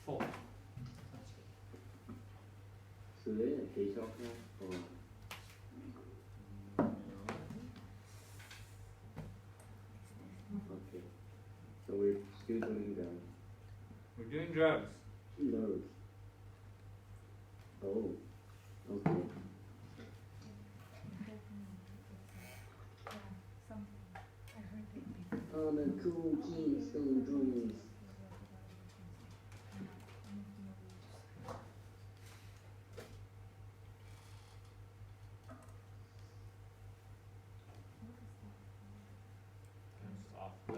4. So there's a face off now? Or... Okay. So we're still doing drugs. We're doing drugs. Nerves. Oh. Okay. Oh, the cool Keystone dreams. Off by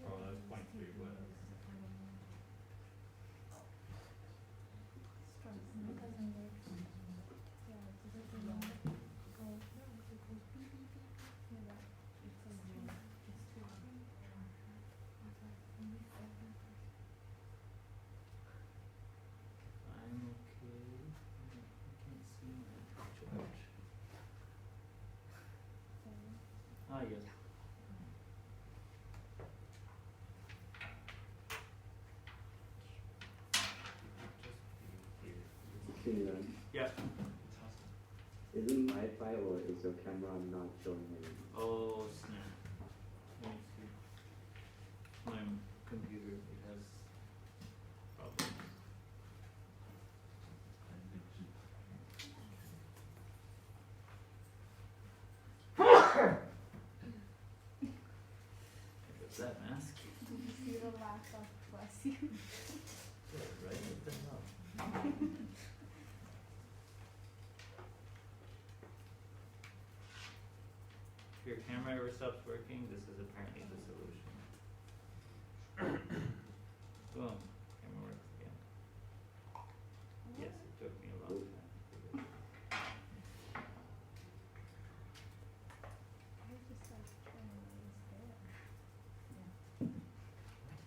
oh, that's 0.3, whatever. I'm okay. I can't see my chart. Ah, yes. Yeah. Is it my file or is your camera not showing anything? Oh, snap. Let me see. My computer, it has problems. What's that mask? Did you see the laugh of bless you? Yeah, right? What the hell? If your camera ever stops working, this is apparently the solution. Boom. Camera works again. Yes, it took me a long time to figure it out. I was just like trying to understand.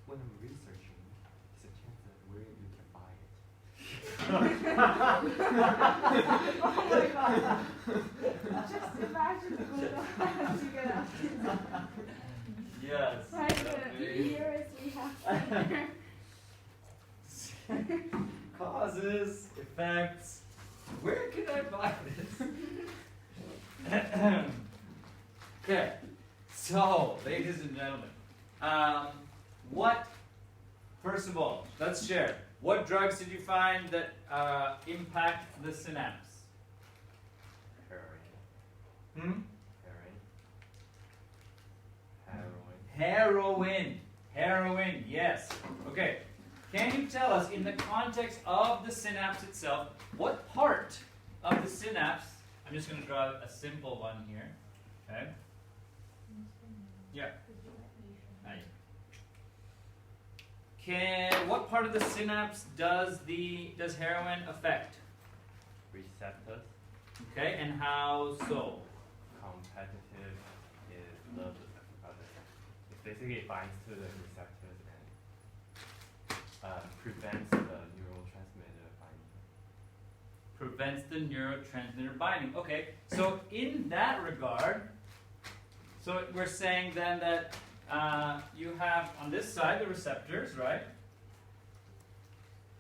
When I'm researching, there's a chance that where you can buy it. Oh my god. Just imagine going on to get out. Yes. By the years we have here. Causes, effects. Where can I buy this? Okay. So, ladies and gentlemen, first of all, let's share. What drugs did you find that impact the synapse? Heroin. Heroin, yes. Okay. Can you tell us, in the context of the synapse itself, what part of the synapse, I'm just going to draw a simple one here, okay? Yeah. What part of the synapse does heroin affect? Receptors. Okay, and how so? Competitive is love others. It basically binds to the receptors and prevents the neurotransmitter binding. Prevents the neurotransmitter binding. Okay, so in that regard, so we're saying then that you have on this side the receptors, right?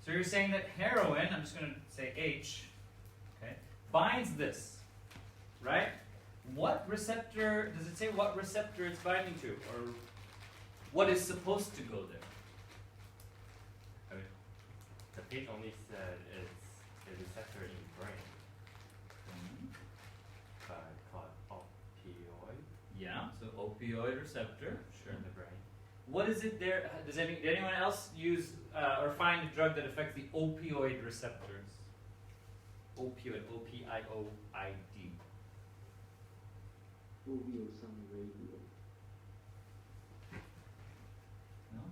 So you're saying that heroin, I'm just going to say H, okay, binds this, right? What receptor, does it say what receptor it's binding to, or what is supposed to go there? I mean, the page only said it's a receptor in the brain called opioid. Yeah, so opioid receptor, sure. In the brain. What is it there? Did anyone else use or find a drug that affects the opioid receptors? Opioid, O-P-I-O-I-D. Oviosum radio. No?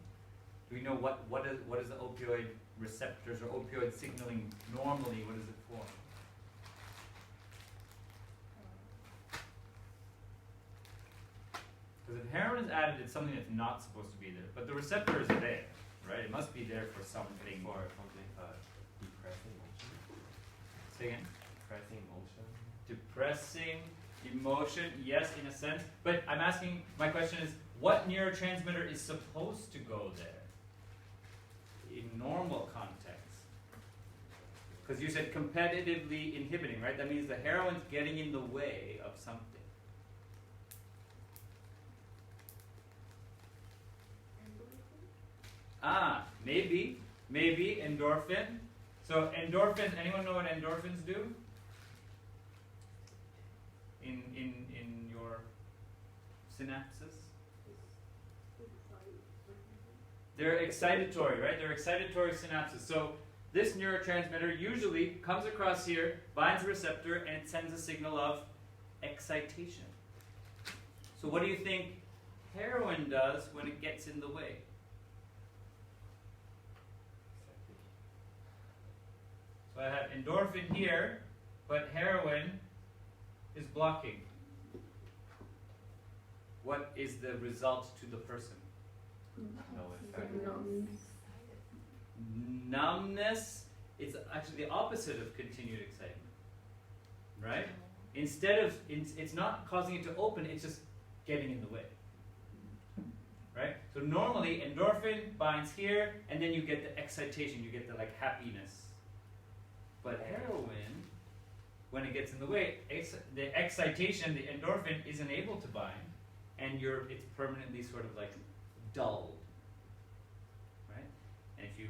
Do we know what is the opioid receptors or opioid signaling normally? What is it for? Because if heroin is added, it's something that's not supposed to be there. But the receptor is there, right? It must be there for something. For something depressing motion. Say again? Depressing motion. Depressing emotion, yes, in a sense. But I'm asking, my question is, what neurotransmitter is supposed to go there in normal context? Because you said competitively inhibiting, right? That means the heroin's getting in the way of something. Ah, maybe endorphin. So endorphins, anyone know what endorphins do? In your synapses? They're excitatory, right? They're excitatory synapses. So this neurotransmitter usually comes across here, binds a receptor, and it sends a signal of excitation. So what do you think heroin does when it gets in the way? So I have endorphin here, but heroin is blocking. What is the result to the person? No effect. Numbness. It's actually the opposite of continued excitement, right? Instead of, it's not causing it to open, it's just getting in the way, right? So normally endorphin binds here, and then you get the excitation, you get the like happiness. But heroin, when it gets in the way, the excitation, the endorphin, isn't able to bind, and it's permanently sort of like dulled, right? And if you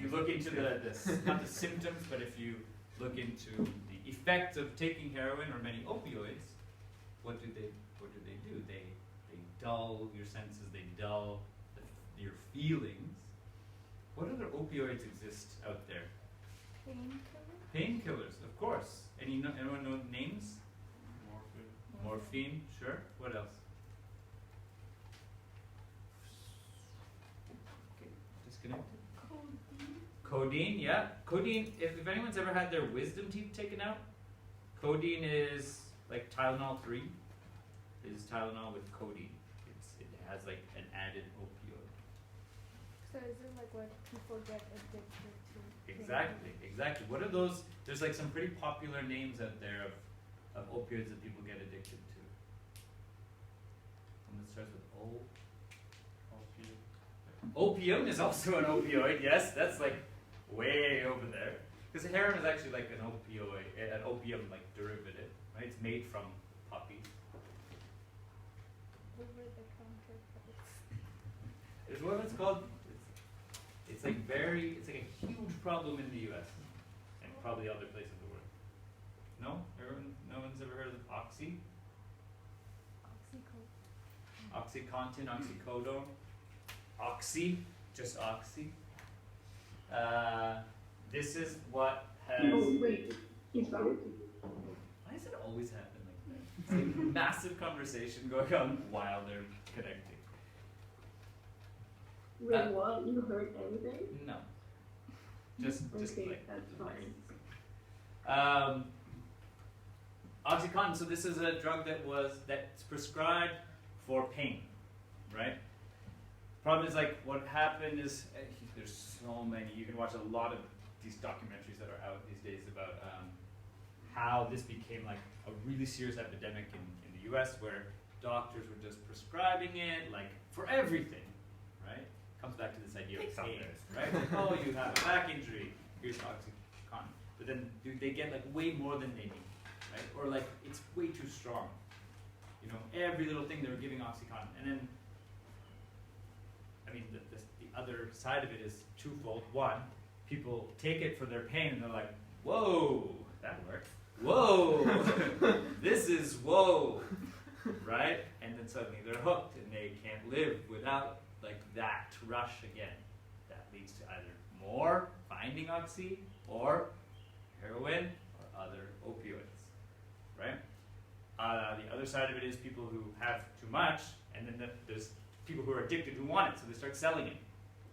look into not the symptoms, but if you look into the effects of taking heroin or many opioids, what do they do? They dull your senses, they dull your feelings. What other opioids exist out there? Painkillers? Painkillers, of course. Anyone know names? Morphine. Morphine, sure. What else? Okay, disconnected. Codeine, yeah. Codeine, if anyone's ever had their wisdom teeth taken out, codeine is like Tylenol 3. Is Tylenol with codeine. It has like an added opioid. So is it like what people get addicted to? Exactly. What are those? There's like some pretty popular names out there of opioids that people get addicted to. One that starts with O. Opium is also an opioid, yes, that's like way over there. Because heroin is actually like an opium like derivative, right? It's made from poppies. Over the counter price. It's what it's called. It's like a huge problem in the US and probably other places in the world. No one's ever heard of Oxy? Oxycontin, oxycodone. Oxy, just Oxy. This is what has. Oh, wait. He's back. Why does it always happen like that? It's like a massive conversation going on while they're connecting. Wait, what? You heard anything? No. Just Okay, like that's fine. Oxycontin. So this is a drug that's prescribed for pain, right? Problem is like what happened is there's so many. You can watch a lot of these documentaries that are out these days about how this became like a really serious epidemic in the U.S. where doctors were just prescribing it like for everything, right? Comes back to this idea of pain, right? Like, oh, you have a back injury, here's Oxycontin. But then they get like way more than they need, right? Or like it's way too strong. You know, every little thing they were giving Oxycontin, and then. I mean, the other side of it is twofold. One, people take it for their pain and they're like, whoa, that works. Whoa, this is whoa, right? And then suddenly they're hooked and they can't live without like that rush again. That leads to either more finding oxy or heroin or other opioids. other side of it is people who have too much, and then there's people who are addicted who want it, so they start selling it,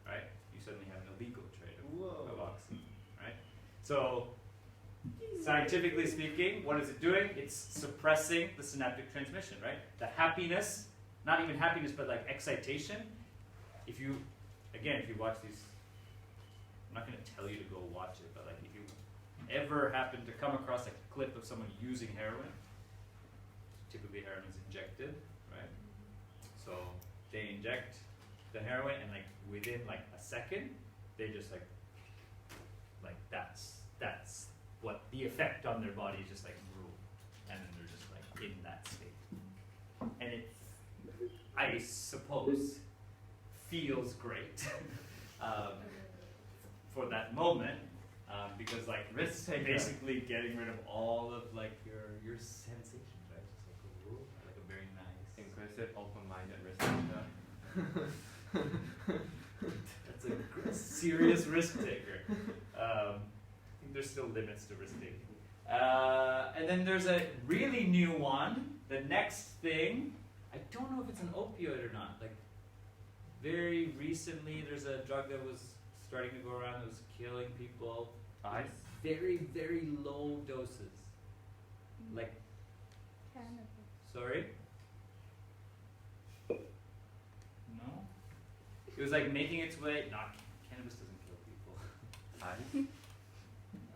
right? You suddenly have an illegal trade of oxy, right? So, scientifically speaking, what is it doing? It's suppressing the synaptic transmission, right? The happiness, not even happiness, but like excitation. If you watch these, I'm not going to tell you to go watch it, but like if you ever happen to come across a clip of someone using heroin, typically heroin is injected, right? So they inject the heroin, and like within like a second, they just like that's what the effect on their body is, just like rule, and then they're just like in that state, and it, I suppose, feels great for that moment, because like risk basically getting rid of all of like your sensations, right? Just like a rule, like a very nice, Inclusive, open-minded risk taker. that's a serious risk taker. I think there's still limits to risk taking. And then there's a really new one. The next thing, I don't know if it's an opioid or not. Like very recently, there's a drug that was starting to go around that was killing people. Ice? Very, very low doses. Like, Cannabis. sorry? No? It was like making its way, not, cannabis doesn't kill people. Ice?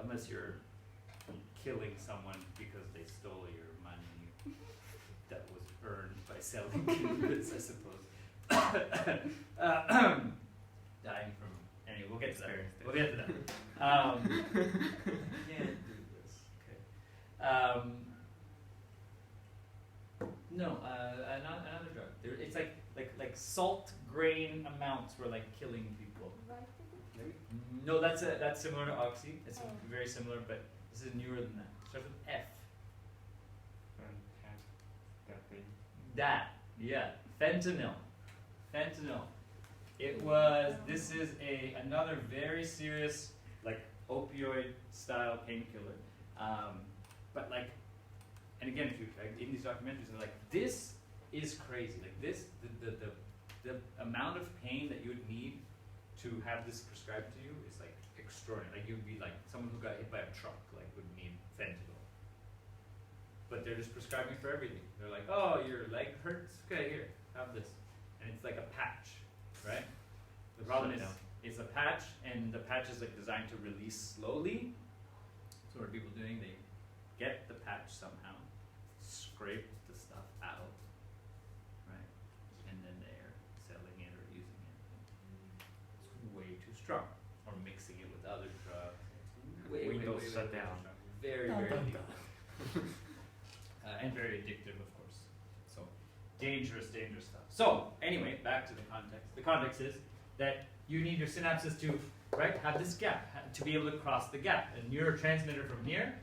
Unless you're killing someone because they stole your money that was earned by selling cannabis, I suppose. Dying from, anyway, we'll get to that. We'll get to that. Can't do this. Okay. No, another drug. It's like salt grain amounts were like killing people. No, that's similar to oxy. It's very similar, but this is newer than that. It starts with F. That, yeah, fentanyl. This is another very serious, like, opioid style painkiller. But like, and again, if you, like, in these documentaries, they're like, this is crazy. Like this, the amount of pain that you would need to have this prescribed to you is like extraordinary. Like you'd be like someone who got hit by a truck, like would need fentanyl. But they're just prescribing for everything. They're like, oh, your leg hurts? Okay, here, have this. And it's like a patch, right? The problem is, it's a patch, and the patch is like designed to release slowly. So what are people doing? They get the patch somehow, scrape the stuff out, right? And then they're selling it or using it. It's way too strong. Or mixing it with other drugs. Windows shut down. Very, very addictive. And very addictive, of course. So, dangerous stuff. So, anyway, back to the context. The context is that you need your synapses to, right, have this gap, to be able to cross the gap. A neurotransmitter from here,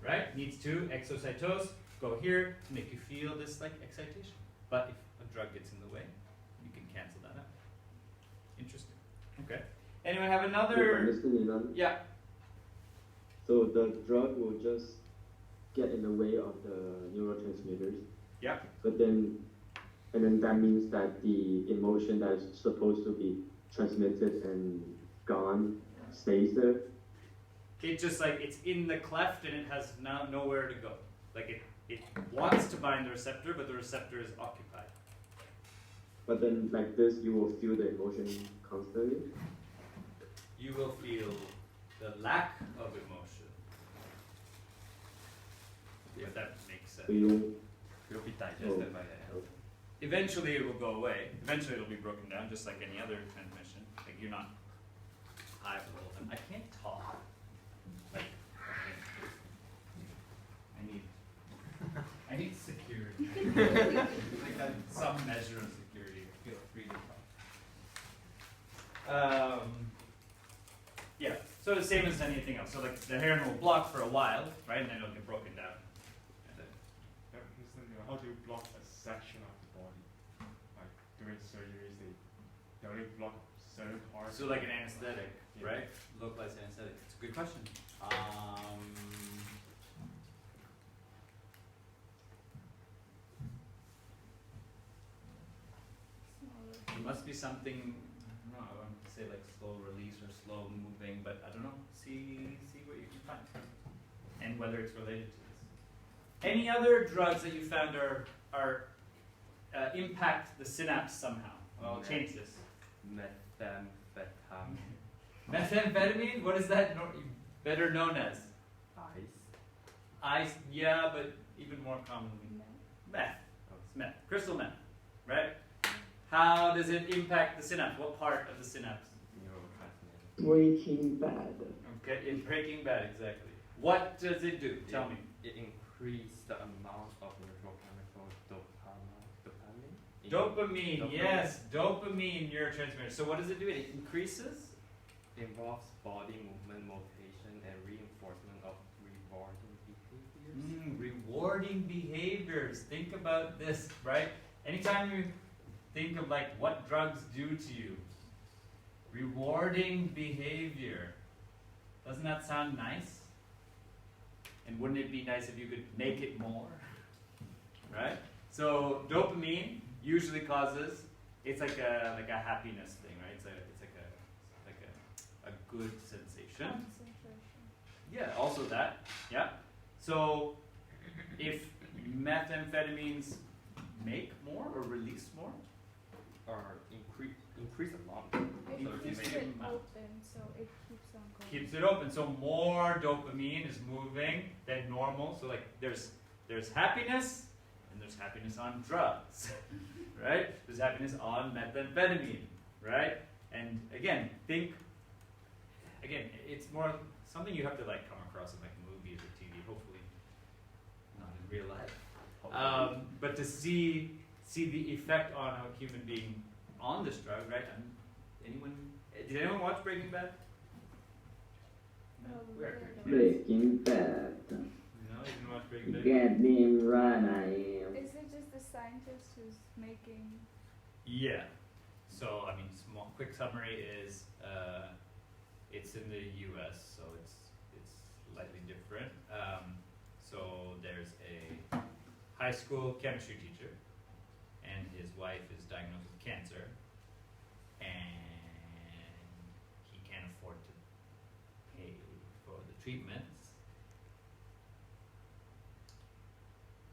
right, needs to exocytose, go here, to make you feel this, like, excitation. But if a drug gets in the way, you can cancel that out. Interesting. Okay. Anyone have another? Understand, Ilan? Yeah. So the drug will just get in the way of the neurotransmitters. Yeah. But then, and then that means that the emotion that is supposed to be transmitted and gone stays there. It just like, it's in the cleft and it has now nowhere to go. Like it wants to bind the receptor, but the receptor is occupied. But then like this, you will feel the emotion constantly. You will feel the lack of emotion. If that makes sense. So you Will be digested by the health. Eventually it will go away. Eventually it'll be broken down, just like any other transmission. Like you're not high for the whole time. I can't talk. Like, I need security. Like some measure of security. Feel free to talk. Yeah. So the same as anything else. So like the heroin will block for a while, right, and then it'll get broken down. And then, How do you block a section of the body? Like during surgeries, they only block certain parts. so like an anesthetic, Yeah. right? Localized anesthetic. It's a good question. must be something, I don't know, I want to say like slow release or slow moving, but I don't know. See what you can find. And whether it's related to this. Any other drugs that you found are impact the synapse somehow? Well, I'll change this. Methamphetamine. Methamphetamine? What is that better known as? Ice. Ice, yeah, but even more commonly. Meth. It's meth. Crystal meth, right? How does it impact the synapse? What part of the synapse? Neurotransmitter. Breaking Bad. Okay, in Breaking Bad, exactly. What does it do? Tell me. It increased the amount of neurochemical dopamine. Dopamine, yes, dopamine neurotransmitter. So what does it do? It increases? Involves body movement, motivation, and reinforcement of rewarding behaviors. Rewarding behaviors. Think about this, right? Anytime you think of like what drugs do to you, rewarding behavior. Doesn't that sound nice? And wouldn't it be nice if you could make it more? Right? So dopamine usually causes, it's like a happiness thing, right? It's like a good sensation. Yeah, also that. Yeah. So if methamphetamines make more or release more? Or increase a lot. It So if you keeps make it it open, so it keeps on going. Keeps it open. So more dopamine is moving than normal. So like there's happiness and there's happiness on drugs. Right? There's happiness on methamphetamine. Right? And again, it's more something you have to like come across in like movies or TV, hopefully not in real life. But to see the effect on a human being on this drug, right? Did anyone watch Breaking Bad? No. Breaking Bad. No, you didn't watch Breaking Bad. Get me right, I am. Is it just the scientist who's making? Yeah. So I mean, quick summary is it's in the U.S., so it's slightly different. So there's a high school chemistry teacher, and his wife is diagnosed with cancer, and he can't afford to pay for the treatments,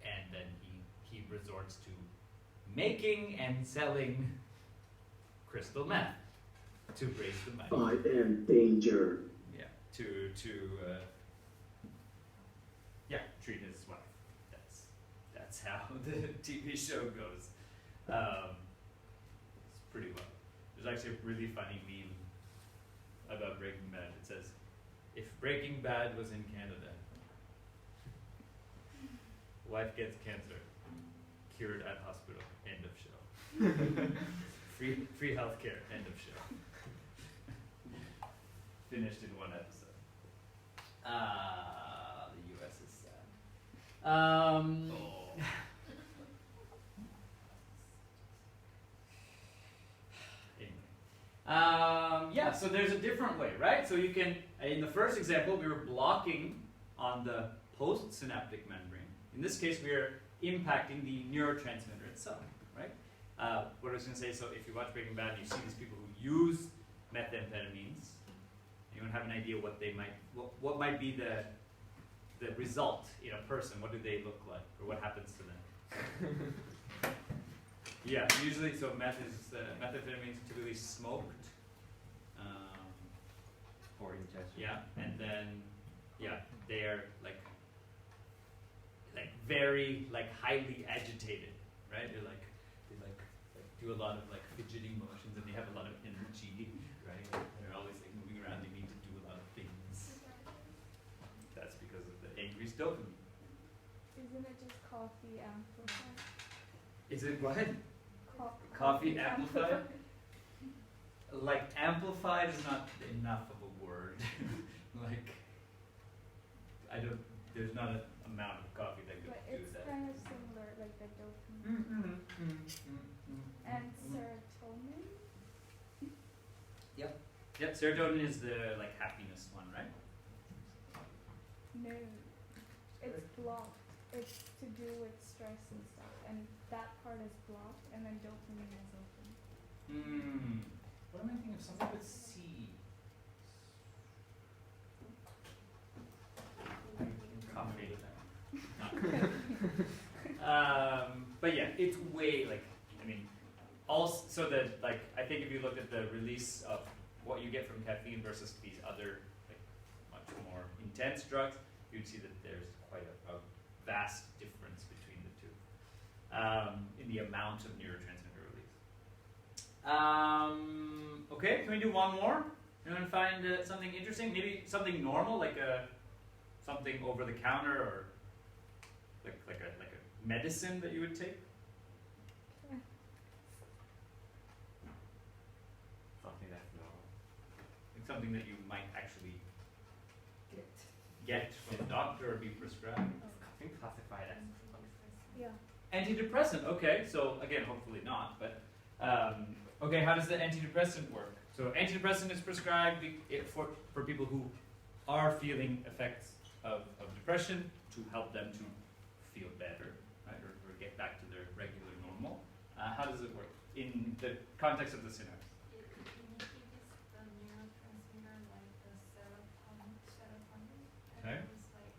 and then he resorts to making and selling crystal meth to raise the money. I am danger. Yeah, to treat his wife. That's how the TV show goes. It's pretty well. There's actually a really funny meme about Breaking Bad. It says, "If Breaking Bad was in Canada, wife gets cancer, cured at hospital. End of show. free healthcare. End of show." Finished in one episode. The U.S. is sad. Yeah, so there's a different way, right? So you can, in the first example, we were blocking on the postsynaptic membrane. In this case, we are impacting the neurotransmitter itself, right? What I was going to say, so if you watch Breaking Bad and you see these people who use methamphetamines, anyone have an idea what might be the result in a person? What do they look like, or what happens to them? Yeah, usually, so methamphetamine is typically smoked. For ingestion. Yeah, and then, they are like very highly agitated, right? They do a lot of fidgeting motions, and they have a lot of energy, right? They're always moving around. They need to do a lot of things. That's because of the increased dopamine. Isn't it just coffee amplified? Is it what? Coffee amplified? Amplified is not enough of a word. There's not an amount of coffee that could But do it's that. kind of similar, like the dopamine. And serotonin? Yep, serotonin is the happiness one, right? No. It's blocked. It's to do with stress and stuff. And that part is blocked, and then dopamine is open. What am I thinking of? Something with C. Coffee. But yeah, it's way like, I mean, also, so that like, I think if you look at the release of what you get from caffeine versus these other like much more intense drugs, you'd see that there's quite a vast difference between the two in the amount of neurotransmitter release. Okay, can we do one more? Anyone find something interesting? Maybe something normal, like something over the counter, or like a medicine that you would take? Something that's normal. Like something that you might actually get from a doctor or be prescribed? I think classified as Yeah. Antidepressant, okay, so again, hopefully not, but okay, how does the antidepressant work? So antidepressant is prescribed for people who are feeling effects of depression to help them to feel better, right, or get back to their regular normal. How does it work in the context of the synapse? It inhibits the neurotransmitter like the serotonin. Okay. And it's like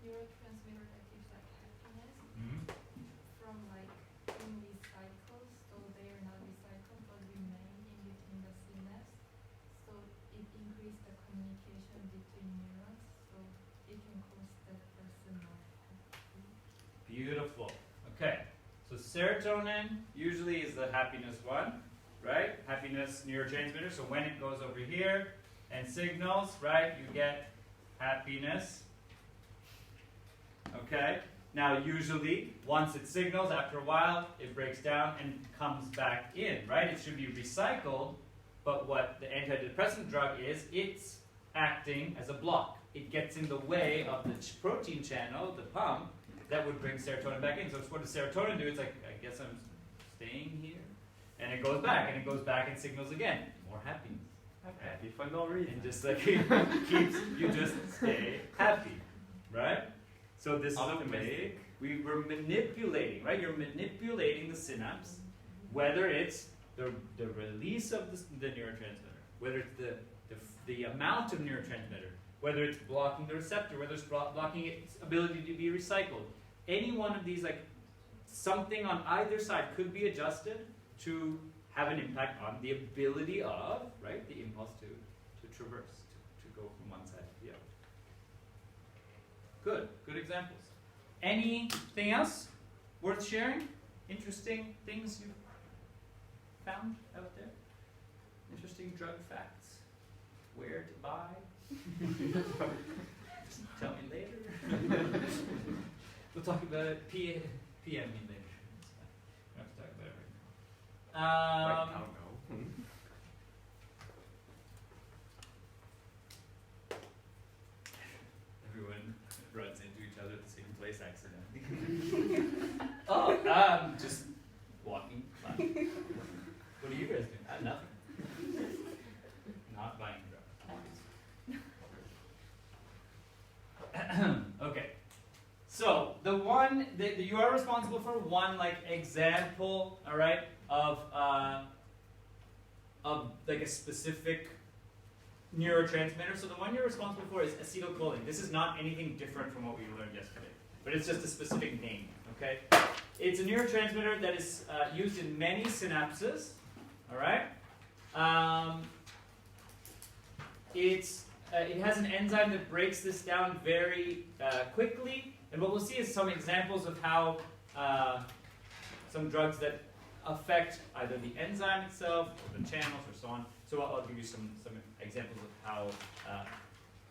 neurotransmitter that gives like happiness Mm-hmm. from like being recycled, so they are not recycled but remain in between the synapse. So it increases the communication between neurons, so it can cause that person more happy. Beautiful. Okay. So serotonin usually is the happiness one, right? Happiness neurotransmitter. So when it goes over here and signals, right, you get happiness. Okay. Now usually once it signals, after a while, it breaks down and comes back in, right? It should be recycled, but what the antidepressant drug is, it's acting as a block. It gets in the way of the protein channel, the pump, that would bring serotonin back in. So what does serotonin do? It's like, I guess I'm staying here. And it goes back, and it goes back and signals again. More happiness. happy for no reason. And just like it keeps, you just stay happy, right? So this is a way we were manipulating, right? You're manipulating the synapse, whether it's the release of the neurotransmitter, whether it's the amount of neurotransmitter, whether it's blocking the receptor, whether it's blocking its ability to be recycled. Any one of these, like something on either side could be adjusted to have an impact on the ability of, right, the impulse to traverse, to go from one side to the other. Good examples. Anything else worth sharing? Interesting things you've found out there? Interesting drug facts? Where to buy? Just tell me later. We'll talk about it. PM me later. We don't have to talk about it right now. Right now, no. Everyone runs into each other at the same place accidentally. Just walking by. What are you guys doing? Nothing. Not buying drugs. Okay. So the one that you are responsible for one like example, all right, of like a specific neurotransmitter. So the one you're responsible for is acetylcholine. This is not anything different from what we learned yesterday, but it's just a specific name. Okay, it's a neurotransmitter that is used in many synapses. All right. It has an enzyme that breaks this down very quickly, and what we'll see is some examples of how some drugs that affect either the enzyme itself or the channels or so on. So I'll give you some examples of how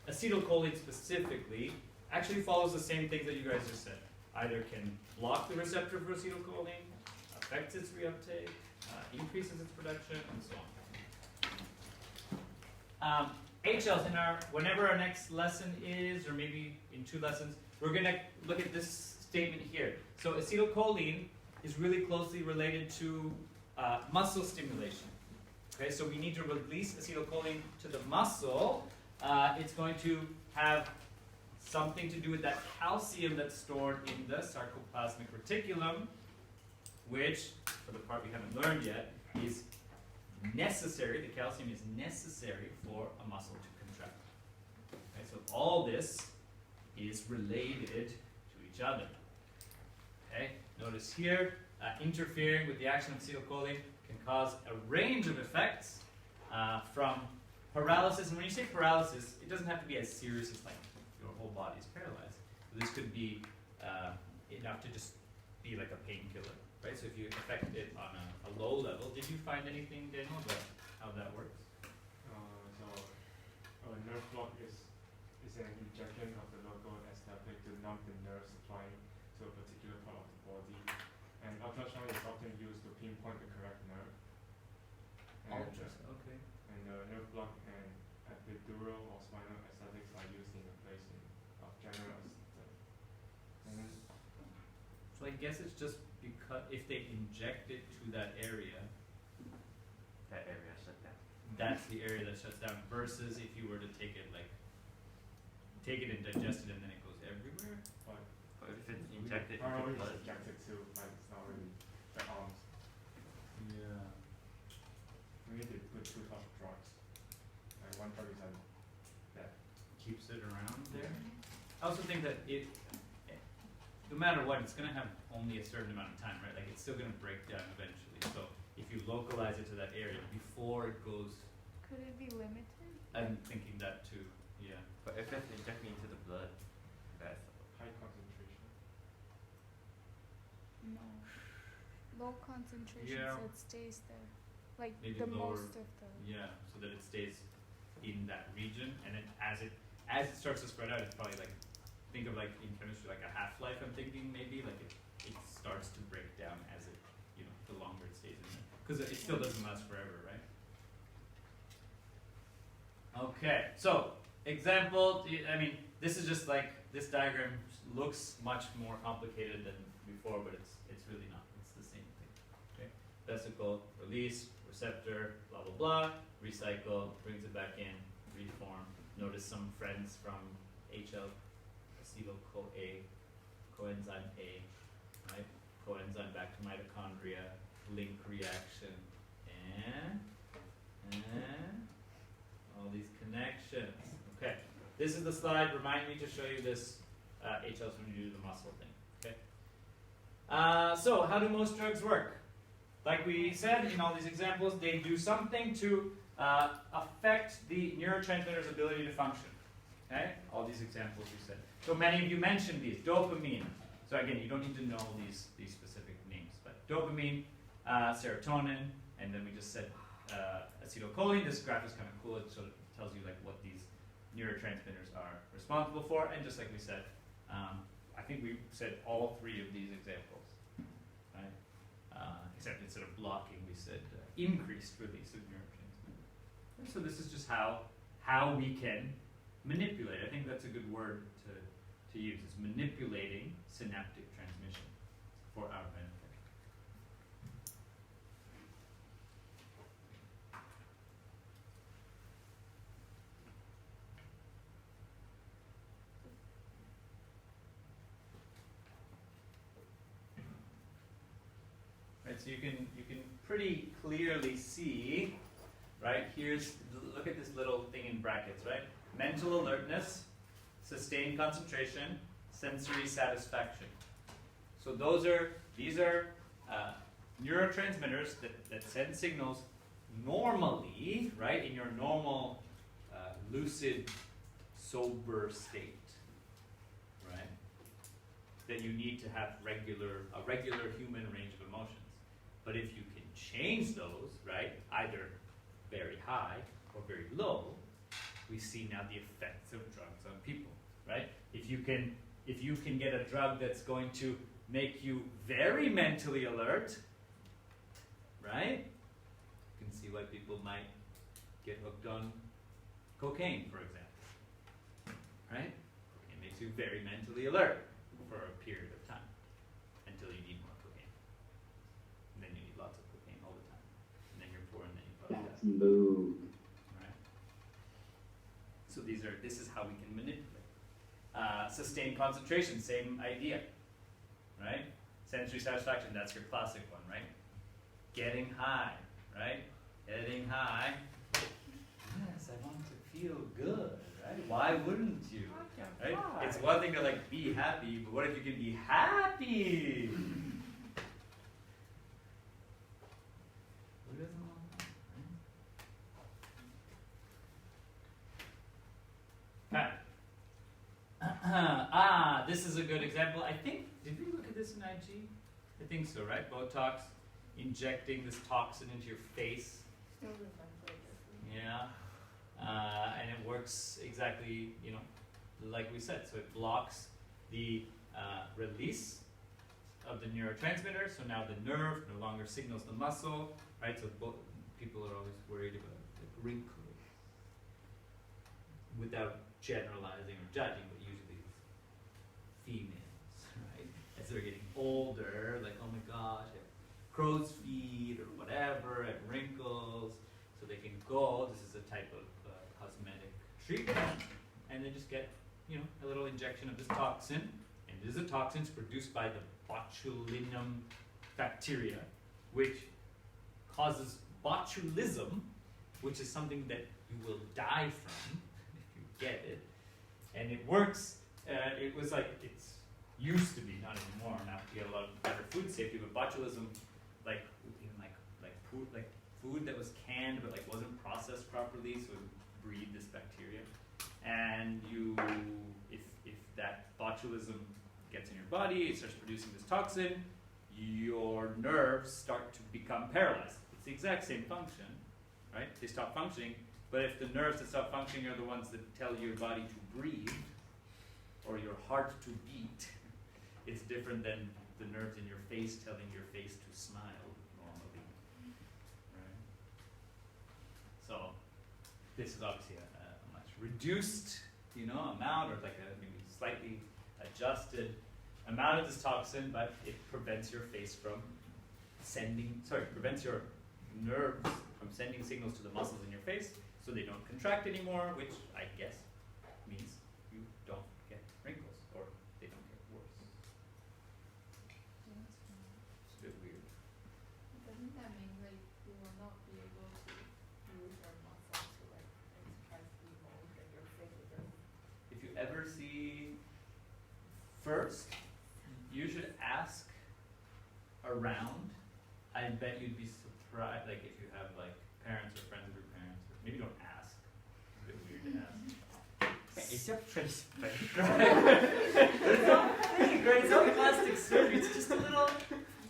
acetylcholine specifically actually follows the same things that you guys just said. Either can block the receptor for acetylcholine, affects its reuptake, increases its production, and so on. HLs whenever our next lesson is, or maybe in 2 lessons, we're going to look at this statement here. So acetylcholine is really closely related to muscle stimulation. Okay, so we need to release acetylcholine to the muscle. It's going to have something to do with that calcium that's stored in the sarcoplasmic reticulum, which, for the part we haven't learned yet, is necessary, the calcium is necessary for a muscle to contract. Okay, so all this is related to each other. Okay, notice here, interfering with the action of acetylcholine can cause a range of effects from paralysis. And when you say paralysis, it doesn't have to be as serious as like your whole body is paralyzed. This could be enough to just be like a painkiller, right? So if you affect it on a low level, did you find anything, Daniel, about how that works? So a nerve block is an injection of the local anesthetic to numb the nerve supplying to a particular part of the body. And ultrasound is often used to pinpoint the correct nerve. And, Okay. and nerve block and epidural or spinal anesthetics are used in the place of general anesthetic. And So I guess it's just because if they inject it to that area, That area shut down. that's the area that shuts down, versus if you were to take it and digest it and then it goes everywhere. But if it's injected into probably blood, it's injected too, but it's not really the arms. Yeah. Maybe they put too much drugs. Like one drug is like that. Keeps it around there. I also think that no matter what, it's going to have only a certain amount of time, right? Like it's still going to break down eventually. So if you localize it to that area before it goes, Could it be limited? I'm thinking that too. Yeah. but if it's injecting into the blood, that's High concentration. No. Low concentration, Yeah. so it stays there. Like Maybe the lower. most of the. Yeah. So that it stays in that region, and then as it starts to spread out, it's probably like, think of like in chemistry like a half-life. I'm thinking maybe like it starts to break down as it, you know, the longer it stays in there, because it still doesn't last forever, right? Okay, so example. I mean, this is just like this diagram looks much more complicated than before, but it's really not. It's the same thing. Okay, vesicle, release, receptor, blah blah blah, recycle, brings it back in, reform. Notice some friends from HL, acetyl-CoA, coenzyme A, right? Coenzyme back to mitochondria, link reaction, and all these connections. Okay, this is the slide. Remind me to show you this HLs when you do the muscle thing. Okay. So how do most drugs work? Like we said in all these examples, they do something to affect the neurotransmitter's ability to function. Okay, all these examples we said. So many of you mentioned these. Dopamine. So again, you don't need to know these specific names, but dopamine, serotonin, and then we just said acetylcholine. This graph is kind of cool. It sort of tells you like what these neurotransmitters are responsible for, and just like we said, I think we said all three of these examples, right? Except instead of blocking, we said increased release of neurotransmitters. And so this is just how we can manipulate. I think that's a good word to use. It's manipulating synaptic transmission for our benefit. Right, so you can pretty clearly see, right? Look at this little thing in brackets, right? Mental alertness, sustained concentration, sensory satisfaction. So these are neurotransmitters that send signals normally, right, in your normal lucid, sober state, right? That you need to have a regular human range of emotions. But if you can change those, right, either very high or very low, we see now the effects of drugs on people, right? If you can get a drug that's going to make you very mentally alert, right? You can see why people might get hooked on cocaine, for example, right? It makes you very mentally alert for a period of time until you need more cocaine. And then you need lots of cocaine all the time. And then you're poor and then you probably die. That's mood. Right? So this is how we can manipulate. Sustained concentration, same idea, right? Sensory satisfaction, that's your classic one, right? Getting high, right? Heading high. Yes, I want to feel good, right? Why wouldn't you? Right? It's one thing to like be happy, but what if you can be happy? Who doesn't want that, right? This is a good example. I think, did we look at this in IG? I think so, right? Botox, injecting this toxin into your face. Still remember this. Yeah. And it works exactly, like we said. So it blocks the release of the neurotransmitter. So now the nerve no longer signals the muscle, right? So people are always worried about like wrinkles. Without generalizing or judging, but usually it's females, right? As they're getting older, like, oh my gosh, I have crow's feet or whatever, and wrinkles. So they can go, this is a type of cosmetic treatment, and they just get, a little injection of this toxin. And it is a toxin produced by the botulinum bacteria, which causes botulism, which is something that you will die from if you get it. And it works, it was like, it's used to be, not anymore, now you get a lot of better food safety, but botulism, like, even like food that was canned but like wasn't processed properly, so it would breed this bacteria. And if that botulism gets in your body, it starts producing this toxin, your nerves start to become paralyzed. It's the exact same function, right? They stop functioning, but if the nerves that stop functioning are the ones that tell your body to breathe, or your heart to beat, it's different than the nerves in your face telling your face to smile normally, right? So this is obviously a much reduced, amount, or like a maybe slightly adjusted amount of this toxin, but it prevents your face from prevents your nerves from sending signals to the muscles in your face, so they don't contract anymore, which I guess means you don't get wrinkles, or they don't get worse. It's a bit weird. Doesn't that mean like you will not be able to use your muscle to like express the emotion that your face does? If you ever see, first, you should ask around. I bet you'd be surprised, like if you have like parents or friends of your parents, or maybe don't ask. It's a bit weird to ask. Is your face big? It's not big, right? It's not plastic surgery. It's just a little,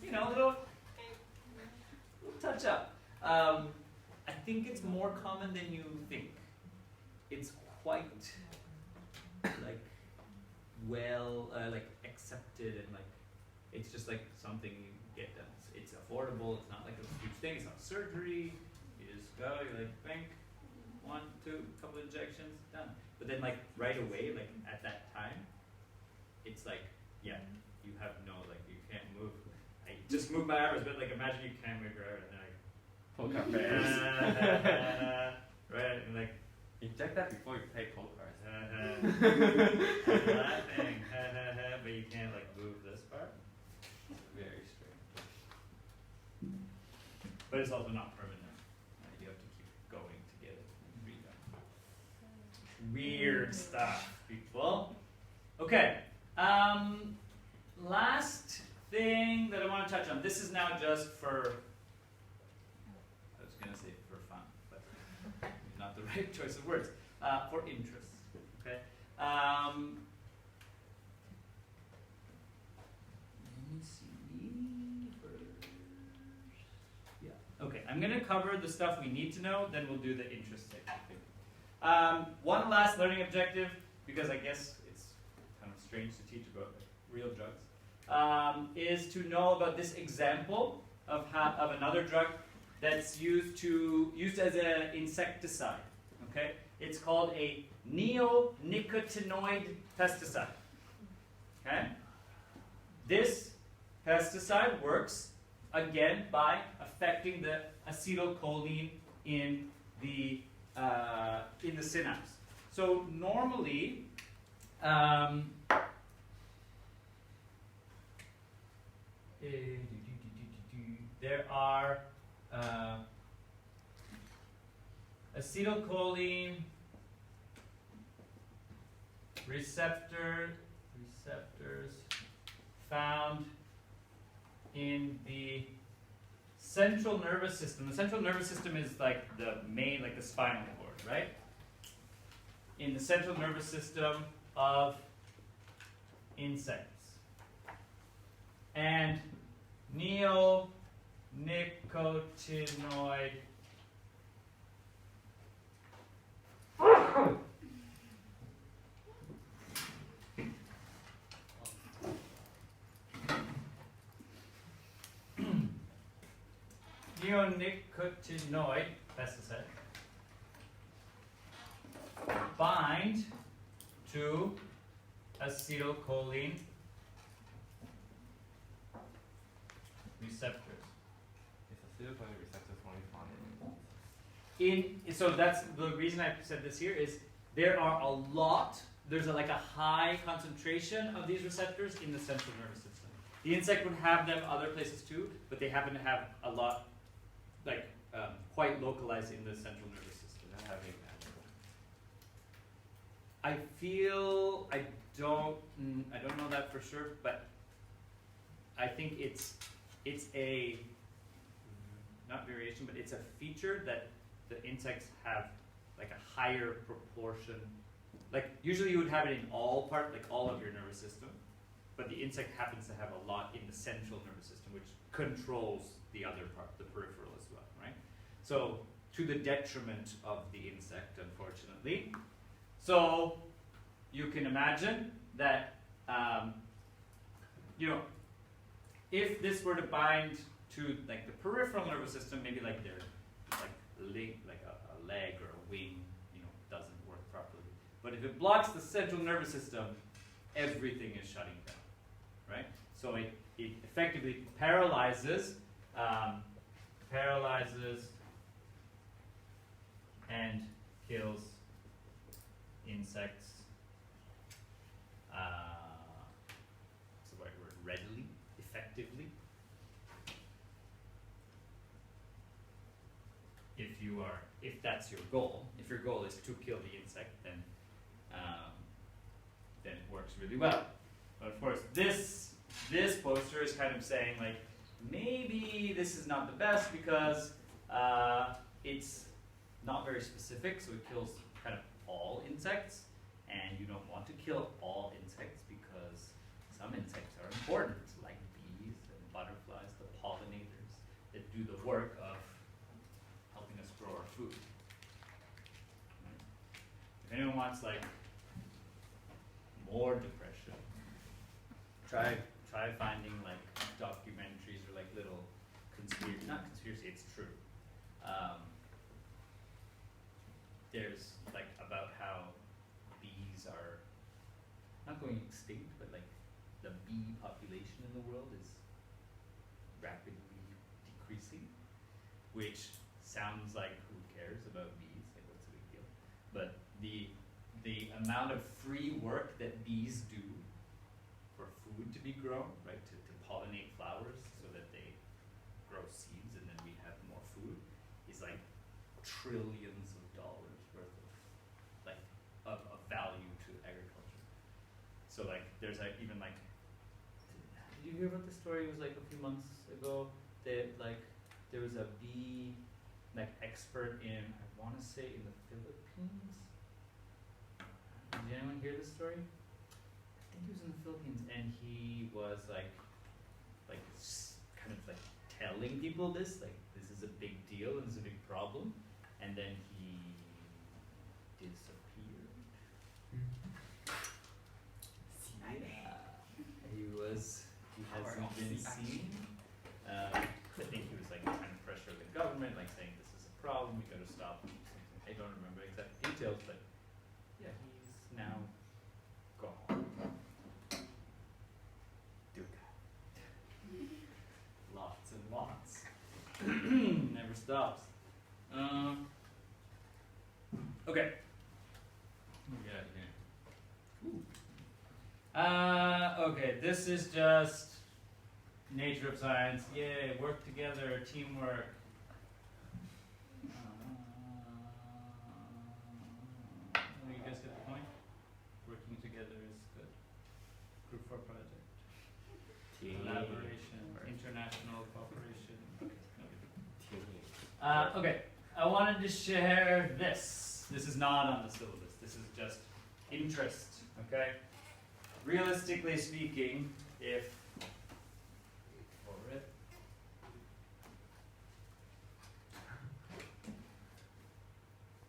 little touch up. I think it's more common than you think. It's quite like like accepted, and like it's just like something you get done. It's affordable. It's not like a huge thing. It's not surgery. You just go. You like blink, 1, 2, couple injections, done. But then like right away, like at that time, it's like you have you can't move. I just move my arms, but like imagine you can't move your arms, and like Poker face. right, and like Inject that before you play poker. laughing, but you can't like move this part. Very strange. But it's also not permanent. You have to keep going to get it redone. Weird stuff, people. Okay. Last thing that I want to touch on. This is now just for, I was going to say for fun, but not the right choice of words. For interest. Okay. Let me see first. Yeah. Okay. I'm going to cover the stuff we need to know. Then we'll do the interest section. One last learning objective, because I guess it's kind of strange to teach about real drugs, is to know about this example of another drug that's used as an insecticide. Okay, it's called a neonicotinoid pesticide. Okay, this pesticide works again by affecting the acetylcholine in the synapse. So normally, there are acetylcholine receptors found in the central nervous system. The central nervous system is like the main, like the spinal cord, right? In the central nervous system of insects. And neonicotinoid neonicotinoid pesticide bind to acetylcholine receptors. Is acetylcholine receptors only found So that's the reason I said this here is there are a lot, there's like a high concentration of these receptors in the central nervous system. The insect would have them other places too, but they happen to have a lot, like quite localized in the central nervous system. Does that have any magical? I feel I don't know that for sure, but I think it's a not variation, but it's a feature that the insects have like a higher proportion. Like usually you would have it in all of your nervous system, but the insect happens to have a lot in the central nervous system, which controls the other part, the peripheral as well, right? So to the detriment of the insect, unfortunately. So you can imagine that, if this were to bind to like the peripheral nervous system, maybe like their like a leg or a wing, doesn't work properly. But if it blocks the central nervous system, everything is shutting down, right? So it effectively paralyzes and kills insects. What's the right word? Readily, effectively. If that's your goal, if your goal is to kill the insect, then it works really well. But of course, this poster is kind of saying like maybe this is not the best because it's not very specific, so it kills kind of all insects, and you don't want to kill all insects because some insects are important, like bees and butterflies, the pollinators that do the work of helping us grow our food. Right? If anyone wants like more depression, try finding like documentaries or like little not conspiracy, it's true. There's like about how bees are not going extinct, but like the bee population in the world is rapidly decreasing, which sounds like who cares about bees, like what's the big deal? But the amount of free work that bees do for food to be grown, right, to pollinate flowers so that they grow seeds and then we have more food, is like trillions of dollars worth of value to agriculture. So like there's like even like, did you hear about the story? It was like a few months ago that like there was a bee like expert in, I want to say in the Philippines. Did anyone hear this story? I think he was in the Philippines, and he was like kind of like telling people this, like this is a big deal and this is a big problem, and then he disappeared. He hasn't been seen. I think he was like trying to pressure the government, like saying this is a problem, we gotta stop him. I don't remember exact details, but yeah, he's now gone. Lots and lots. Never stops. Okay. What do we got here? Okay, this is just nature of science. Yay, work together, teamwork. Okay, I wanted to share this. This is not on the syllabus. This is just interest, okay? Realistically speaking, if